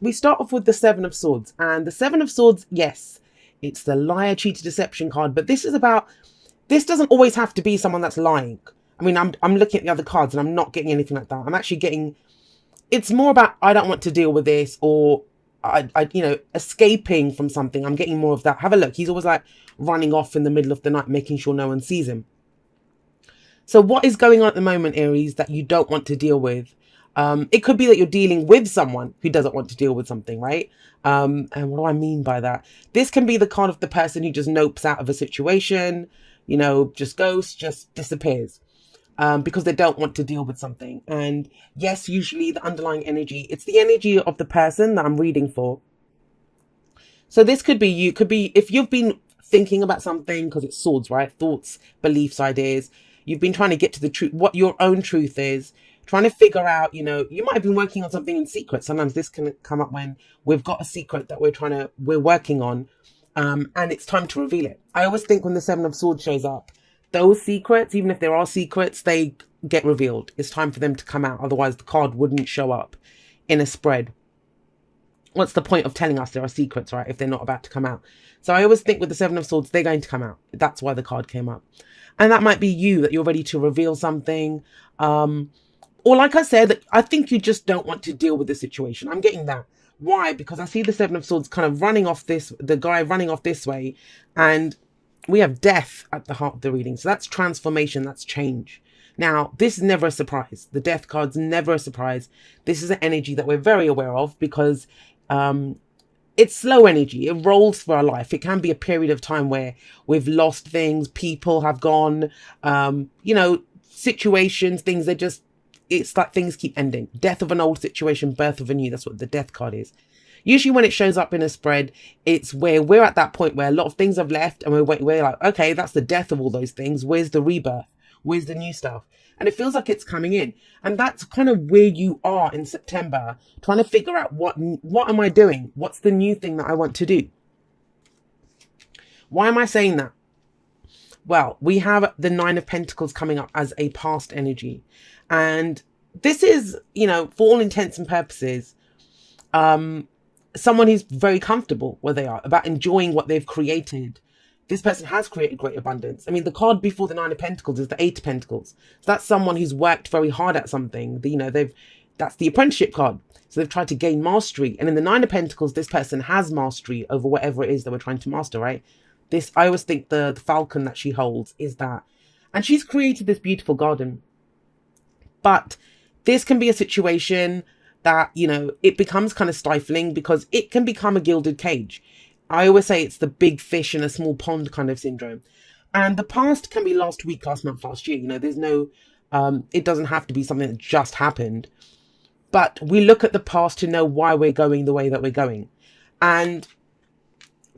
We start off with the Seven of Swords, and the Seven of Swords, yes, it's the liar, cheater, deception card, but this is about, this doesn't always have to be someone that's lying. I mean, I'm looking at the other cards and I'm not getting anything like that. I'm actually getting, it's more about, I don't want to deal with this, or escaping from something. I'm getting more of that. Have a look. He's always like running off in the middle of the night, making sure no one sees him. So what is going on at the moment, Aries, that you don't want to deal with? It could be that you're dealing with someone who doesn't want to deal with something, right? And what do I mean by that? This can be the kind of the person who just nopes out of a situation, just ghosts, just disappears. Because they don't want to deal with something. And yes, usually the underlying energy, it's the energy of the person that I'm reading for. So this could be, you could be, if you've been thinking about something, because it's swords, right? Thoughts, beliefs, ideas. You've been trying to get to the truth, what your own truth is, trying to figure out, you might have been working on something in secret. Sometimes this can come up when we've got a secret that we're working on, and it's time to reveal it. I always think when the Seven of Swords shows up, those secrets, even if there are secrets, they get revealed. It's time for them to come out. Otherwise, the card wouldn't show up in a spread. What's the point of telling us there are secrets, right, if they're not about to come out? So I always think with the Seven of Swords, they're going to come out. That's why the card came up. And that might be you, that you're ready to reveal something. Or like I said, I think you just don't want to deal with the situation. I'm getting that. Why? Because I see the Seven of Swords kind of running off the guy running off this way, and we have death at the heart of the reading. So that's transformation, that's change. Now, this is never a surprise. The death card's never a surprise. This is an energy that we're very aware of because it's slow energy. It rolls through our life. It can be a period of time where we've lost things, people have gone, situations, things that just, it's like things keep ending. Death of an old situation, birth of a new. That's what the death card is. Usually when it shows up in a spread, it's where we're at that point where a lot of things have left and we're like, okay, that's the death of all those things. Where's the rebirth? Where's the new stuff? And it feels like it's coming in. And that's kind of where you are in September, trying to figure out what am I doing? What's the new thing that I want to do? Why am I saying that? Well, we have the Nine of Pentacles coming up as a past energy. And this is, for all intents and purposes, someone who's very comfortable where they are, about enjoying what they've created. This person has created great abundance. I mean, the card before the Nine of Pentacles is the Eight of Pentacles. So that's someone who's worked very hard at something. That's the apprenticeship card. So they've tried to gain mastery. And in the Nine of Pentacles, this person has mastery over whatever it is that we're trying to master, right? I always think the falcon that she holds is that. And she's created this beautiful garden. But this can be a situation that, it becomes kind of stifling because it can become a gilded cage. I always say it's the big fish in a small pond kind of syndrome. And the past can be last week, last month, last year. There's no, it doesn't have to be something that just happened. But we look at the past to know why we're going the way that we're going. And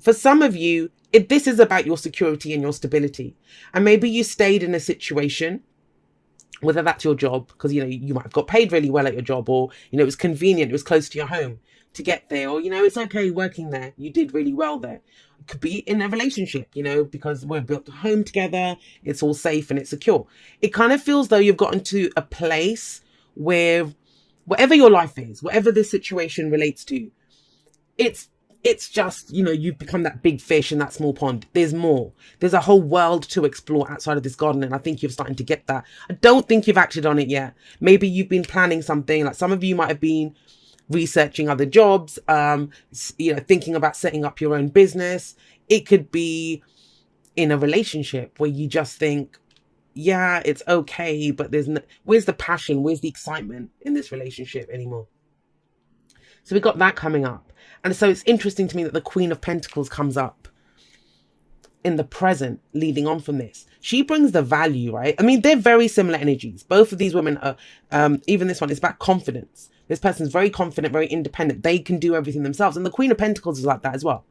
for some of you, this is about your security and your stability. And maybe you stayed in a situation, whether that's your job, because, you might have got paid really well at your job, or, it was convenient, it was close to your home to get there, or, it's okay working there. You did really well there. It could be in a relationship, because we've built a home together. It's all safe and it's secure. It kind of feels though you've gotten to a place where whatever your life is, whatever this situation relates to, it's just, you've become that big fish in that small pond. There's more. There's a whole world to explore outside of this garden. And I think you're starting to get that. I don't think you've acted on it yet. Maybe you've been planning something. Like some of you might have been researching other jobs, thinking about setting up your own business. It could be in a relationship where you just think, yeah, it's okay, but where's the passion? Where's the excitement in this relationship anymore? So we've got that coming up. And so it's interesting to me that the Queen of Pentacles comes up in the present, leading on from this. She brings the value, right? I mean, they're very similar energies. Both of these women are, even this one is about confidence. This person's very confident, very independent. They can do everything themselves. And the Queen of Pentacles is like that as well.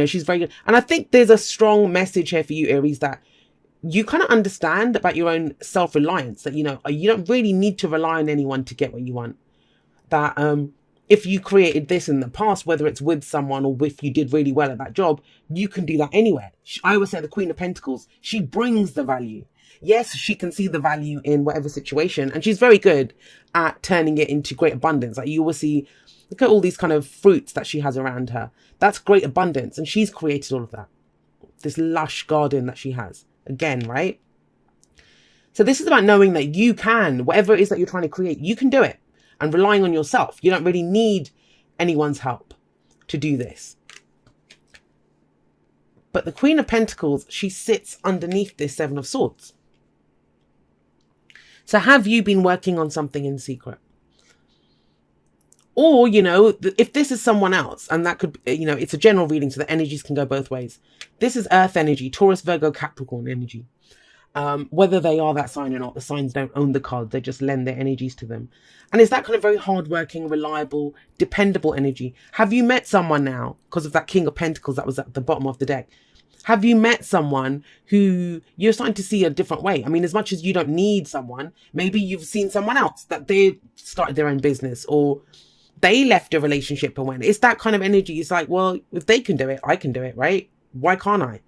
She's very good. And I think there's a strong message here for you, Aries, that you kind of understand about your own self-reliance, that, you don't really need to rely on anyone to get what you want. That, if you created this in the past, whether it's with someone or if you did really well at that job, you can do that anywhere. I always say the Queen of Pentacles, she brings the value. Yes, she can see the value in whatever situation, and she's very good at turning it into great abundance. Like you will see Look at all these kind of fruits that she has around her. That's great abundance. And she's created all of that. This lush garden that she has. Again, right? So this is about knowing that you can, whatever it is that you're trying to create, you can do it. And relying on yourself. You don't really need anyone's help to do this. But the Queen of Pentacles, she sits underneath this Seven of Swords. So have you been working on something in secret? Or, you know, if this is someone else, and that could, you know, it's a general reading, so the energies can go both ways. This is Earth energy, Taurus, Virgo, Capricorn energy. Whether they are that sign or not, the signs don't own the card. They just lend their energies to them. And it's that kind of very hardworking, reliable, dependable energy. Have you met someone now, because of that King of Pentacles that was at the bottom of the deck? Have you met someone who you're starting to see a different way? I mean, as much as you don't need someone, maybe you've seen someone else that they started their own business, or they left a relationship and went. It's that kind of energy. It's like, well, if they can do it, I can do it, right? Why can't I?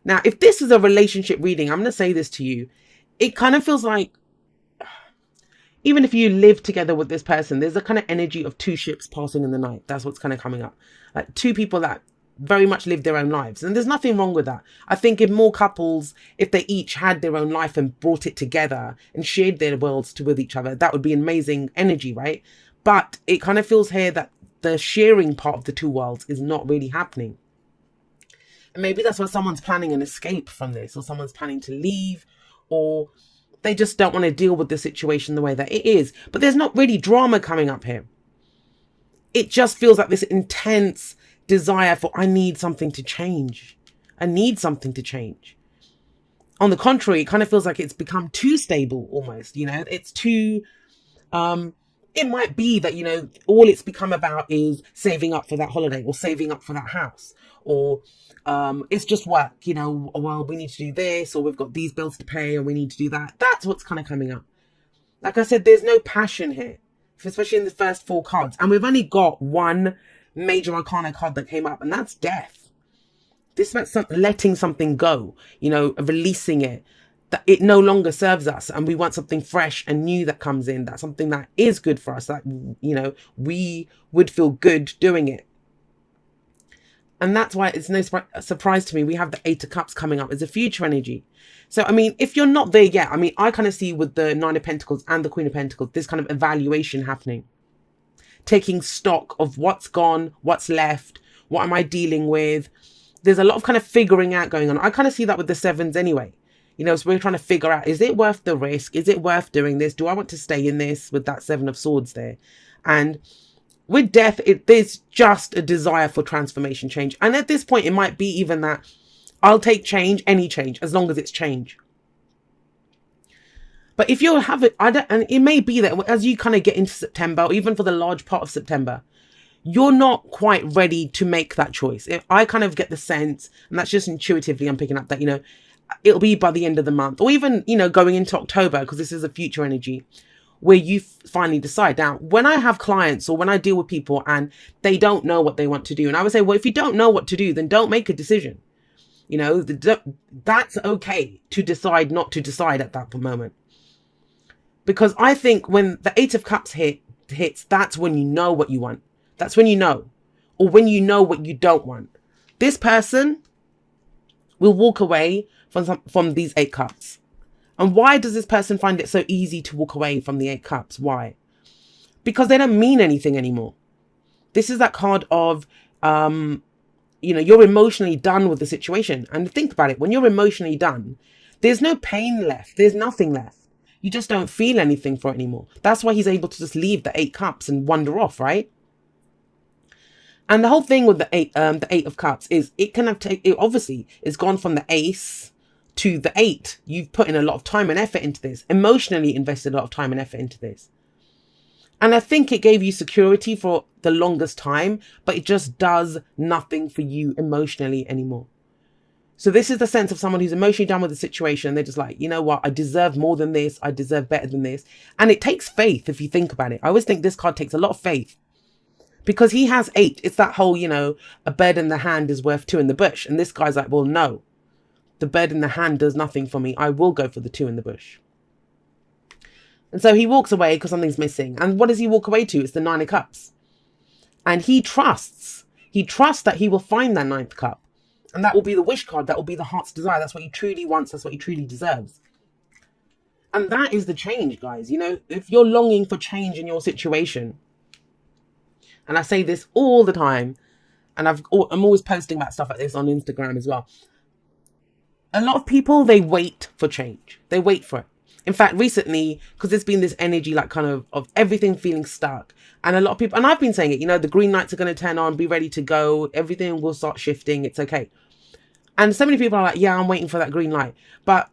Now, if this is a relationship reading, I'm going to say this to you. It kind of feels like, even if you live together with this person, there's a kind of energy of two ships passing in the night. That's what's kind of coming up. Like two people that very much live their own lives. And there's nothing wrong with that. I think if more couples, if they each had their own life and brought it together and shared their worlds with each other, that would be amazing energy, right? But it kind of feels here that the sharing part of the two worlds is not really happening. And maybe that's why someone's planning an escape from this, or someone's planning to leave, or they just don't want to deal with the situation the way that it is. But there's not really drama coming up here. It just feels like this intense desire for, I need something to change. I need something to change. On the contrary, it kind of feels like it's become too stable almost, you know, it's too, it might be that, you know, all it's become about is saving up for that holiday, or saving up for that house, or it's just work, you know, well, we need to do this, or we've got these bills to pay, and we need to do that. That's what's kind of coming up. Like I said, there's no passion here, especially in the first four cards. And we've only got one major arcana card that came up, and that's death. This is about letting something go, you know, releasing it, that it no longer serves us, and we want something fresh and new that comes in. That's something that is good for us, that, you know, we would feel good doing it. And that's why it's no surprise to me we have the Eight of Cups coming up as a future energy. So, I mean, if you're not there yet, I mean, I kind of see with the Nine of Pentacles and the Queen of Pentacles, this kind of evaluation happening. Taking stock of what's gone, what's left, what am I dealing with. There's a lot of kind of figuring out going on. I kind of see that with the sevens anyway. You know, so we're trying to figure out, is it worth the risk? Is it worth doing this? Do I want to stay in this with that Seven of Swords there? And with death, there's just a desire for transformation, change. And at this point, it might be even that I'll take change, any change, as long as it's change. But if you have it, and it may be that as you kind of get into September, or even for the large part of September, you're not quite ready to make that choice. I kind of get the sense, and that's just intuitively I'm picking up, that, you know, it'll be by the end of the month, or even, you know, going into October, because this is a future energy, where you finally decide. Now, when I have clients, or when I deal with people and they don't know what they want to do, and I would say, well, if you don't know what to do, then don't make a decision. You know, that's okay to decide not to decide at that moment. Because I think when the Eight of Cups hits, that's when you know what you want. That's when you know. Or when you know what you don't want. This person will walk away from these Eight Cups. And why does this person find it so easy to walk away from the Eight Cups? Why? Because they don't mean anything anymore. This is that card of, you know, you're emotionally done with the situation. And think about it. When you're emotionally done, there's no pain left. There's nothing left. You just don't feel anything for it anymore. That's why he's able to just leave the Eight Cups and wander off, right? And the whole thing with the Eight of Cups is it can have it obviously is gone from the Ace to the Eight. You've put in a lot of time and effort into this, emotionally invested a lot of time and effort into this. And I think it gave you security for the longest time, but it just does nothing for you emotionally anymore. So this is the sense of someone who's emotionally done with the situation. They're just like, you know what? I deserve more than this. I deserve better than this. And it takes faith if you think about it. I always think this card takes a lot of faith. Because he has 8. It's that whole, you know, a bird in the hand is worth 2 in the bush. And this guy's like, well, no. The bird in the hand does nothing for me. I will go for the 2 in the bush. And so he walks away because something's missing. And what does he walk away to? It's the 9 of Cups. And he trusts that he will find that ninth cup. And that will be the wish card. That will be the heart's desire. That's what he truly wants. That's what he truly deserves. And that is the change, guys. You know, if you're longing for change in your situation, and I say this all the time, and I'm always posting about stuff like this on Instagram as well. A lot of people, they wait for change. They wait for it. In fact, recently, because there's been this energy like kind of everything feeling stuck. And a lot of people, and I've been saying it, you know, the green lights are going to turn on, be ready to go. Everything will start shifting. It's okay. And so many people are like, yeah, I'm waiting for that green light. But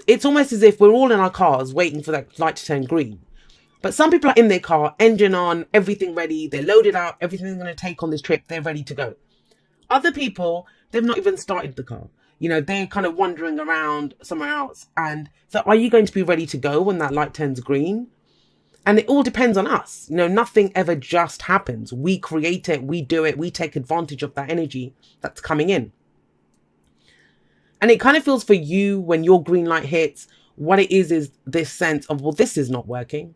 it's almost as if we're all in our cars waiting for that light to turn green. But some people are in their car, engine on, everything ready. They're loaded up. Everything they're going to take on this trip, they're ready to go. Other people, they've not even started the car. You know, they're kind of wandering around somewhere else. And so are you going to be ready to go when that light turns green? And it all depends on us. You know, nothing ever just happens. We create it. We do it. We take advantage of that energy that's coming in. And it kind of feels for you when your green light hits, what it is this sense of, well, this is not working.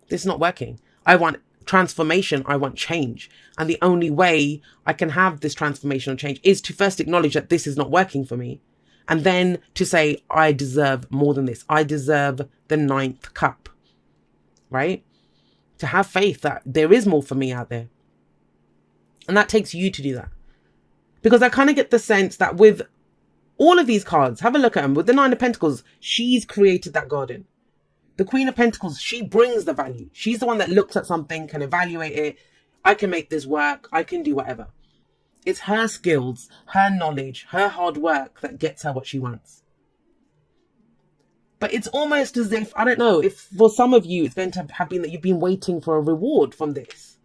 This is not working. I want transformation. I want change. And the only way I can have this transformational change is to first acknowledge that this is not working for me. And then to say, I deserve more than this. I deserve the ninth cup, right? To have faith that there is more for me out there. And that takes you to do that. Because I kind of get the sense that with all of these cards, have a look at them. With the Nine of Pentacles, she's created that garden. The Queen of Pentacles, she brings the value. She's the one that looks at something, can evaluate it. I can make this work. I can do whatever. It's her skills, her knowledge, her hard work that gets her what she wants. But it's almost as if, I don't know, if for some of you, it's going to have been that you've been waiting for a reward from this.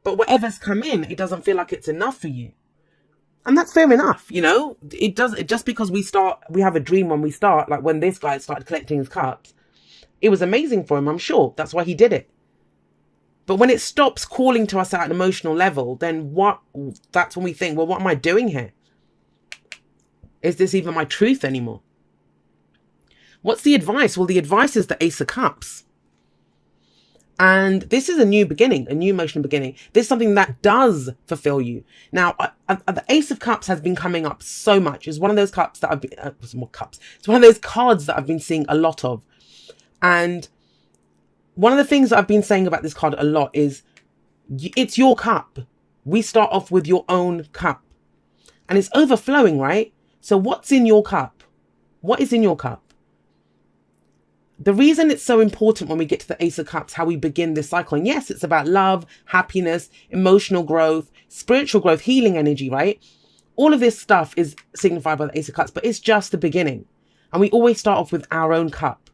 But whatever's come in, it doesn't feel like it's enough for you. And that's fair enough, you know. It just because we have a dream when we start, like when this guy started collecting his cups, it was amazing for him, I'm sure. That's why he did it. But when it stops calling to us at an emotional level, then that's when we think, well, what am I doing here? Is this even my truth anymore? What's the advice? Well, the advice is the Ace of Cups. And this is a new beginning, a new emotional beginning. This is something that does fulfill you. Now, the Ace of Cups has been coming up so much. It's one of those cups that I've been, It's one of those cards that I've been seeing a lot of. And one of the things that I've been saying about this card a lot is it's your cup. We start off with your own cup. And it's overflowing, right? So what's in your cup? What is in your cup? The reason it's so important when we get to the Ace of Cups, how we begin this cycle. And yes, it's about love, happiness, emotional growth, spiritual growth, healing energy, right? All of this stuff is signified by the Ace of Cups, but it's just the beginning. And we always start off with our own cup.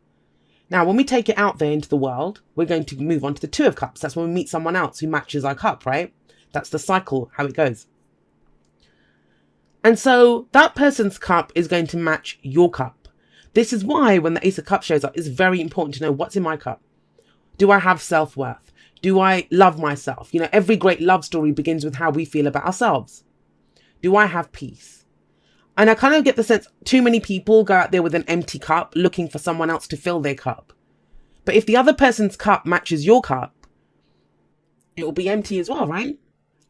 Now, when we take it out there into the world, we're going to move on to the Two of Cups. That's when we meet someone else who matches our cup, right? That's the cycle, how it goes. And so that person's cup is going to match your cup. This is why when the Ace of Cups shows up, it's very important to know what's in my cup. Do I have self-worth? Do I love myself? You know, every great love story begins with how we feel about ourselves. Do I have peace? And I kind of get the sense too many people go out there with an empty cup looking for someone else to fill their cup. But if the other person's cup matches your cup, it will be empty as well, right?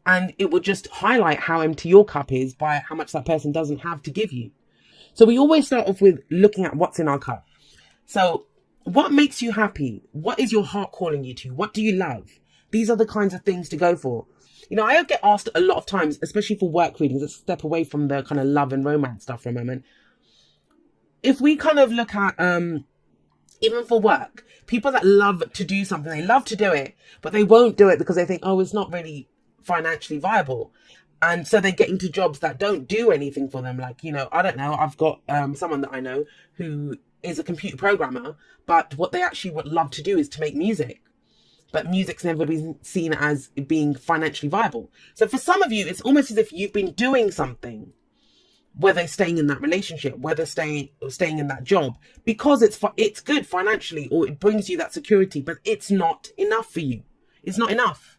And it will just highlight how empty your cup is by how much that person doesn't have to give you. So we always start off with looking at what's in our cup. So what makes you happy? What is your heart calling you to? What do you love? These are the kinds of things to go for. You know, I get asked a lot of times, especially for work readings, let's step away from the kind of love and romance stuff for a moment. If we kind of look at, even for work, people that love to do something, they love to do it, but they won't do it because they think, oh, it's not really financially viable. And so they get into jobs that don't do anything for them. Like, you know, I don't know. I've got someone that I know who is a computer programmer, but what they actually would love to do is to make music. But music's never been seen as being financially viable. So for some of you, it's almost as if you've been doing something, whether staying in that relationship, whether staying in that job, because it's good financially, or it brings you that security, but it's not enough for you. It's not enough.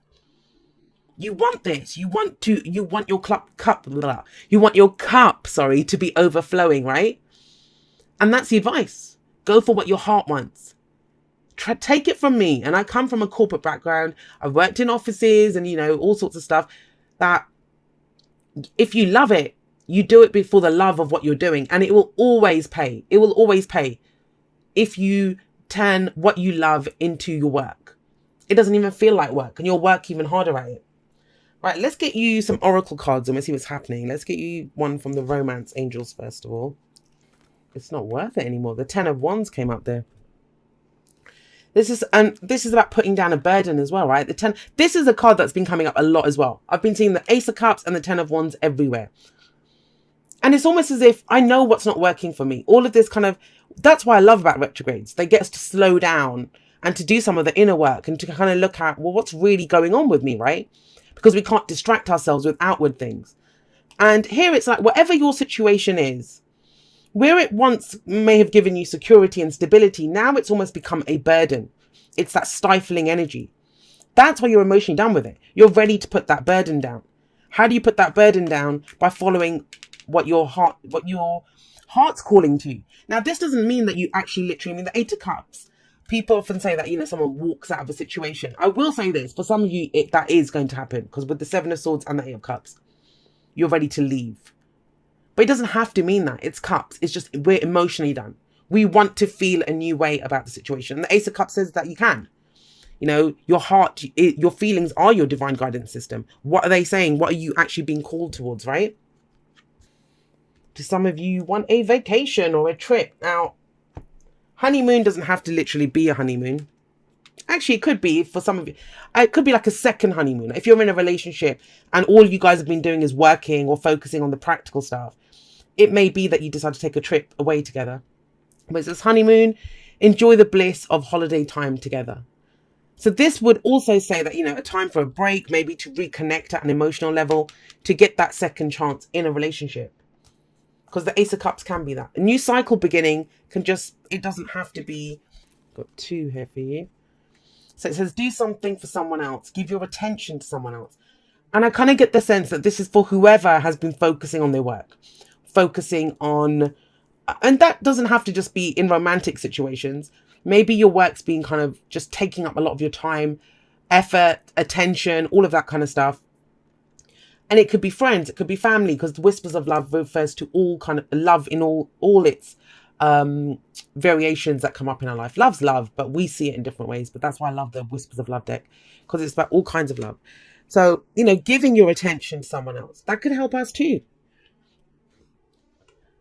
You want this. You want your cup to be overflowing, right? And that's the advice. Go for what your heart wants. take it from me, and I come from a corporate background. I've worked in offices and, all sorts of stuff, that if you love it, you do it for the love of what you're doing, and it will always pay. It will always pay if you turn what you love into your work. It doesn't even feel like work, and you'll work even harder at it. Right, let's get you some oracle cards and we'll see what's happening. Let's get you one from the romance angels first of all. It's not worth it anymore. The 10 of Wands came up there. This is about putting down a burden as well, right? The 10. This is a card that's been coming up a lot as well. I've been seeing the Ace of Cups and the 10 of Wands everywhere. And it's almost as if I know what's not working for me. All of this that's why I love about retrogrades. They get us to slow down and to do some of the inner work and to kind of look at, well, what's really going on with me, right? Because we can't distract ourselves with outward things. And here it's like, whatever your situation is, where it once may have given you security and stability, now it's almost become a burden. It's that stifling energy. That's why you're emotionally done with it. You're ready to put that burden down. How do you put that burden down? By following what your heart's calling to. Now, this doesn't mean that you actually literally mean the 8 of Cups. People often say that, someone walks out of a situation. I will say this, for some of you, that is going to happen, because with the 7 of Swords and the 8 of Cups, you're ready to leave. But it doesn't have to mean that. It's cups. It's just we're emotionally done. We want to feel a new way about the situation. And the Ace of Cups says that you can. Your heart, your feelings are your divine guidance system. What are they saying? What are you actually being called towards, right? To some of you, want a vacation or a trip. Now, honeymoon doesn't have to literally be a honeymoon. Actually, it could be for some of you. It could be like a second honeymoon. If you're in a relationship and all you guys have been doing is working or focusing on the practical stuff, it may be that you decide to take a trip away together. But it's this honeymoon, enjoy the bliss of holiday time together. So this would also say that, a time for a break, maybe to reconnect at an emotional level, to get that second chance in a relationship. Because the Ace of Cups can be that. A new cycle beginning it doesn't have to be. Got 2 here for you. So it says, do something for someone else. Give your attention to someone else. And I kind of get the sense that this is for whoever has been focusing on their work. Focusing on, and that doesn't have to just be in romantic situations. Maybe your work's been kind of just taking up a lot of your time, effort, attention, all of that kind of stuff. And it could be friends, it could be family, because the whispers of love refers to all kind of love in all its variations that come up in our life. Love's love, but we see it in different ways. But that's why I love the Whispers of Love deck, because it's about all kinds of love. So, giving your attention to someone else, that could help us too.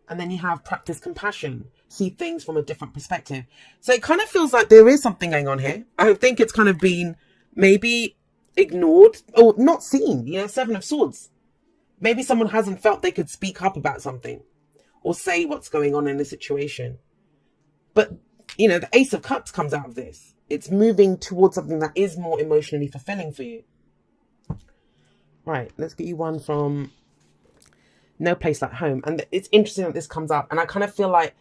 And then you have practice compassion, see things from a different perspective. So it kind of feels like there is something going on here. I think it's kind of been maybe ignored or not seen. 7 of Swords. Maybe someone hasn't felt they could speak up about something or say what's going on in the situation. But, the Ace of Cups comes out of this. It's moving towards something that is more emotionally fulfilling for you. Right, let's get you one from No Place Like Home. And it's interesting that this comes up. And I kind of feel like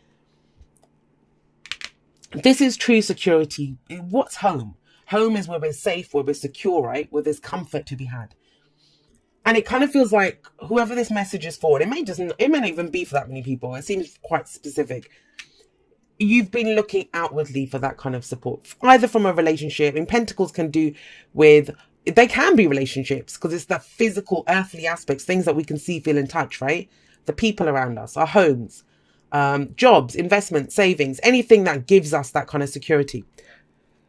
this is true security. What's home? Home is where we're safe, where we're secure, right? Where there's comfort to be had. And it kind of feels like whoever this message is for, it may not even be for that many people. It seems quite specific. You've been looking outwardly for that kind of support, either from a relationship. In Pentacles can do with, they can be relationships, because it's the physical, earthly aspects, things that we can see, feel, and touch, right? The people around us, our homes, jobs, investments, savings, anything that gives us that kind of security.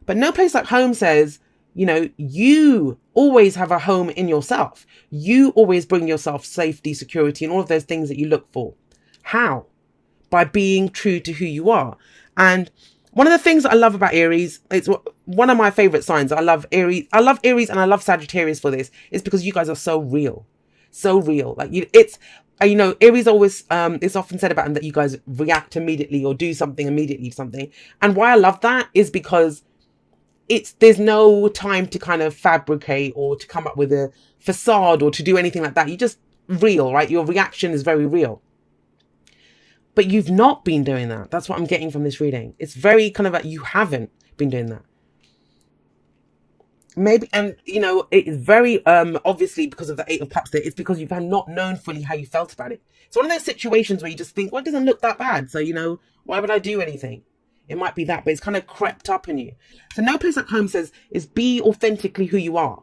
But No Place Like Home says, you always have a home in yourself. You always bring yourself safety, security, and all of those things that you look for. How? By being true to who you are. And one of the things that I love about Aries, it's one of my favorite signs. I love Aries and I love Sagittarius for this, is because you guys are so real. So real. Like Aries always, it's often said about him that you guys react immediately or do something immediately to something. And why I love that is because there's no time to kind of fabricate or to come up with a facade or to do anything like that. You're just real, right? Your reaction is very real. But you've not been doing that. That's what I'm getting from this reading. It's very kind of like you haven't been doing that. Maybe, and it is very obviously because of the 8 of Cups there, it's because you've not known fully how you felt about it. It's one of those situations where you just think, well, it doesn't look that bad. So, why would I do anything? It might be that, but it's kind of crept up in you. So No Place Like Home says is be authentically who you are.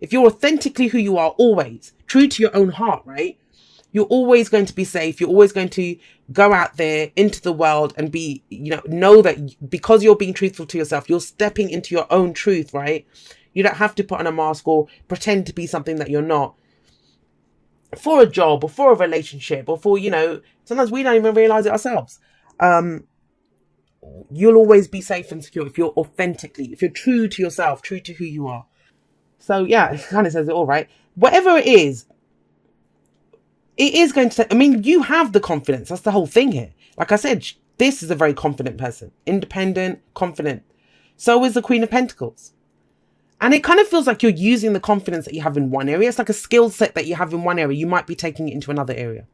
If you're authentically who you are, always true to your own heart, right? You're always going to be safe. You're always going to go out there into the world and be, know that because you're being truthful to yourself, you're stepping into your own truth, right? You don't have to put on a mask or pretend to be something that you're not for a job or for a relationship or for, sometimes we don't even realize it ourselves. You'll always be safe and secure if if you're true to yourself, true to who you are. So yeah, it kind of says it all, right? Whatever it is going to, you have the confidence. That's the whole thing here. Like I said, this is a very confident person, independent, confident. So is the Queen of Pentacles. And it kind of feels like you're using the confidence that you have in one area. It's like a skill set that you have in one area. You might be taking it into another area.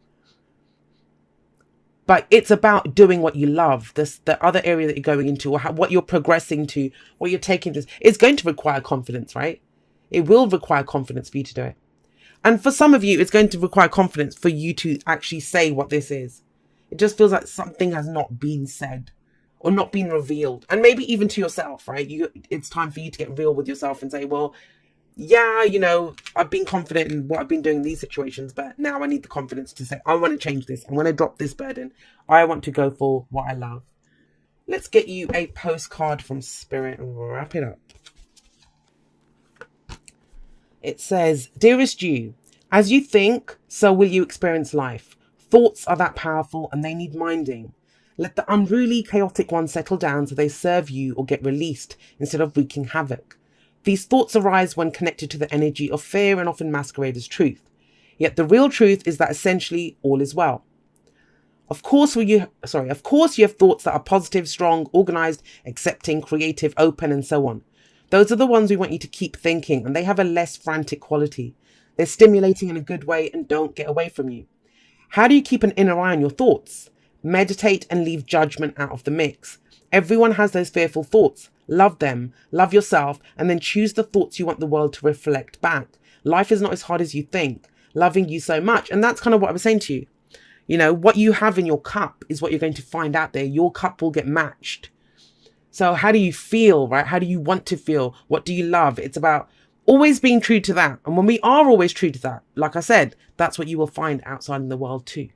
But it's about doing what you love. The other area that you're going into, or what you're progressing to, what you're taking to, it's going to require confidence, right? It will require confidence for you to do it. And for some of you, it's going to require confidence for you to actually say what this is. It just feels like something has not been said or not been revealed. And maybe even to yourself, right? It's time for you to get real with yourself and say, well, yeah, I've been confident in what I've been doing in these situations, but now I need the confidence to say, I want to change this. I want to drop this burden. I want to go for what I love. Let's get you a postcard from Spirit and we'll wrap it up. It says, Dearest you, as you think, so will you experience life. Thoughts are that powerful and they need minding. Let the unruly, chaotic ones settle down so they serve you or get released instead of wreaking havoc. These thoughts arise when connected to the energy of fear and often masquerade as truth. Yet the real truth is that essentially all is well. Of course you have thoughts that are positive, strong, organized, accepting, creative, open, and so on. Those are the ones we want you to keep thinking, and they have a less frantic quality. They're stimulating in a good way and don't get away from you. How do you keep an inner eye on your thoughts? Meditate and leave judgment out of the mix. Everyone has those fearful thoughts. Love them, love yourself, and then choose the thoughts you want the world to reflect back. Life is not as hard as you think. Loving you so much. And that's kind of what I was saying to you. What you have in your cup is what you're going to find out there. Your cup will get matched. So how do you feel, right? How do you want to feel? What do you love? It's about always being true to that. And when we are always true to that, like I said, that's what you will find outside in the world too.